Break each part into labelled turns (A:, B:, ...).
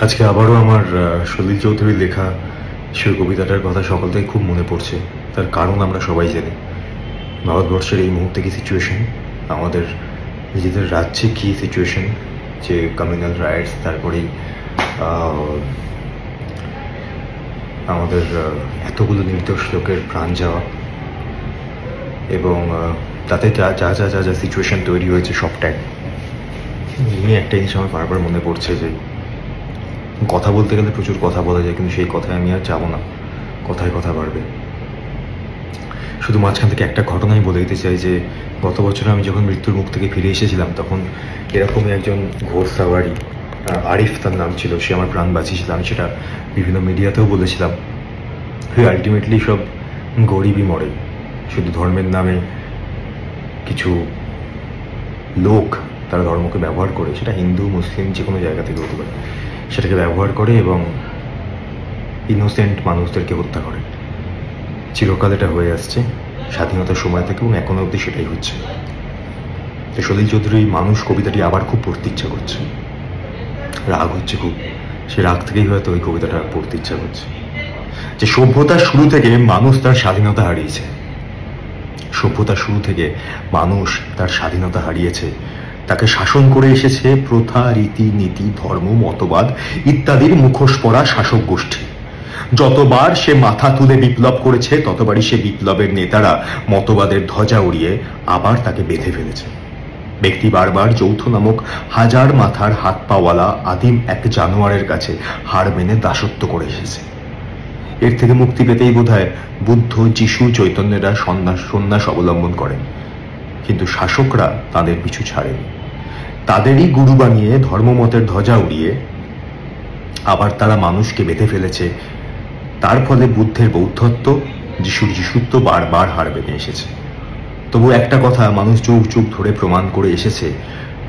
A: আজকে আবারও আমার সলিল চৌধুরীর লেখা সেই কবিতাটার কথা সকল থেকে খুব মনে পড়ছে। তার কারণ আমরা সবাই জানি, ভারতবর্ষের এই মুহূর্তে কি সিচুয়েশন, আমাদের নিজেদের রাজ্যে কি সিচুয়েশন, যে কমিউনাল রাইটস, তারপরেই আমাদের এতগুলো নির্দোষ লোকের প্রাণ যাওয়া, এবং তাতে যা যা যা যা যা সিচুয়েশন তৈরি হয়েছে সবটাই নিয়ে একটা জিনিস আমার বারবার মনে পড়ছে যে কথা বলতে গেলে প্রচুর কথা বলা যায়, কিন্তু সেই কথায় আমি আর যাবো না, কথায় কথা বাড়বে। শুধু মাঝখান থেকে একটা ঘটনাই বলে দিতে চাই যে গত বছর আমি যখন মৃত্যুর মুখ থেকে ফিরে এসেছিলাম, তখন এরকমই একজন ঘোড়সাওয়ারি, আরিফ তার নাম ছিল, সে আমার প্রাণ বাঁচিয়েছিল। আমি সেটা বিভিন্ন মিডিয়াতেও বলেছিলাম। আলটিমেটলি সব গরিবই মরে, শুধু ধর্মের নামে কিছু লোক তারা ধর্মকে ব্যবহার করে, সেটা হিন্দু মুসলিম যে কোনো জায়গা থেকে হতে পারে, সেটাকে ব্যবহার করে এবং ইনোসেন্ট মানুষদেরকে হত্যা করে। চিরকাল এটা হয়ে আসছে স্বাধীনতার সময় থেকে, এবং এখনো অবধি সেটাই হচ্ছে। সলিল চৌধুরীর মানুষ কবিতাটি আবার খুব পড়তে ইচ্ছা করছে, রাগ হচ্ছে খুব। সে রাগ থেকেই হয়তো ওই কবিতাটা পড়তে ইচ্ছা করছে। যে সভ্যতার শুরু থেকে মানুষ তার স্বাধীনতা হারিয়েছে, সভ্যতার শুরু থেকে মানুষ তার স্বাধীনতা হারিয়েছে। তাকে শাসন করে এসেছে প্রথা, রীতি, নীতি, ধর্ম, মতবাদ ইত্যাদির মুখোশ পরা শাসক গোষ্ঠী। যতবার সে মাথা তুলে বিপ্লব করেছে, ততবারই সে বিপ্লবের নেতারা মতবাদের ধ্বজা উড়িয়ে আবার তাকে বেঁধে ফেলেছে। ব্যক্তি বারবার যৌথ নামক হাজার মাথার হাত পাওয়ালা আদিম এক জানোয়ারের কাছে হার মেনে দাসত্ব করে এসেছে। এর থেকে মুক্তি পেতেই বোধহয় বুদ্ধ, যিশু, চৈতন্যরা সন্ন্যাস অবলম্বন করেন, কিন্তু শাসকরা তাদের পিছু ছাড়েনি। তাদেরই গুরু বানিয়ে ধর্মমতের ধ্বজা উড়িয়ে আবার তারা মানুষকে বেঁধে ফেলেছে। তার ফলে বুদ্ধের বৌদ্ধত্ব, যিশুর যিশুত্ব বারবার হার মেনে এসেছে। তবু একটা কথা মানুষ যুগ যুগ ধরে প্রমাণ করে এসেছে,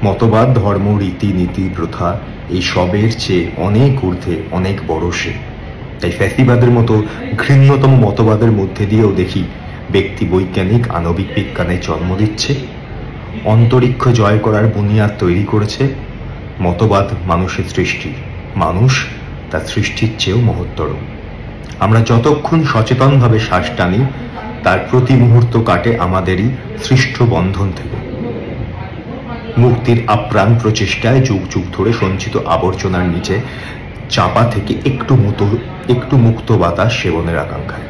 A: মতবাদ, ধর্ম, রীতি, নীতি, প্রথা এই সবের চেয়ে অনেক ঊর্ধ্বে, অনেক বড় সে। তাই ফ্যাসিবাদের মতো ঘৃণ্যতম মতবাদের মধ্যে দিয়েও দেখি ব্যক্তি বৈজ্ঞানিক আণবিক বিজ্ঞানে জন্ম দিচ্ছে, অন্তরিক্ষ জয় করার বুনিয়াদ তৈরি করেছে। মতবাদ মানুষের সৃষ্টি, মানুষ তার সৃষ্টির চেয়েও মহত্তর। আমরা যতক্ষণ সচেতনভাবে শ্বাস টানি, তার প্রতি মুহূর্ত কাটে আমাদেরই সৃষ্ট বন্ধন থেকে। মুক্তির আপ্রাণ প্রচেষ্টায় যুগ যুগ ধরে সঞ্চিত আবর্জনার নিচে চাপা থেকে একটু মুক্ত বাতাস সেবনের আকাঙ্ক্ষায়।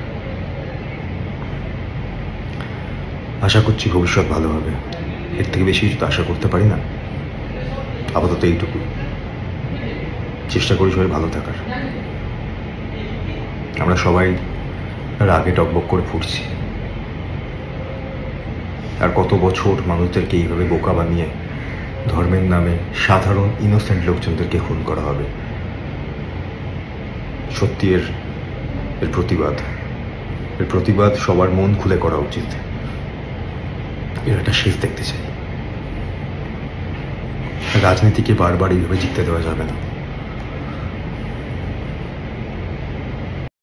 A: আশা করছি ভবিষ্যৎ ভালো হবে, এর থেকে বেশি কিছু তো আশা করতে পারি না। আপাতত এইটুকু, চেষ্টা করি সবাই ভালো থাকার। আমরা সবাই রাগে টকবক করে ফুটছি, আর কত বছর মানুষদেরকে এইভাবে বোকা বানিয়ে ধর্মের নামে সাধারণ ইনোসেন্ট লোকজনদেরকে খুন করা হবে। সত্যি এর প্রতিবাদ সবার মন খুলে করা উচিত। এর একটা শেষ দেখতে চাই। রাজনীতিকে বারবার এইভাবে জিততে দেওয়া যাবে না।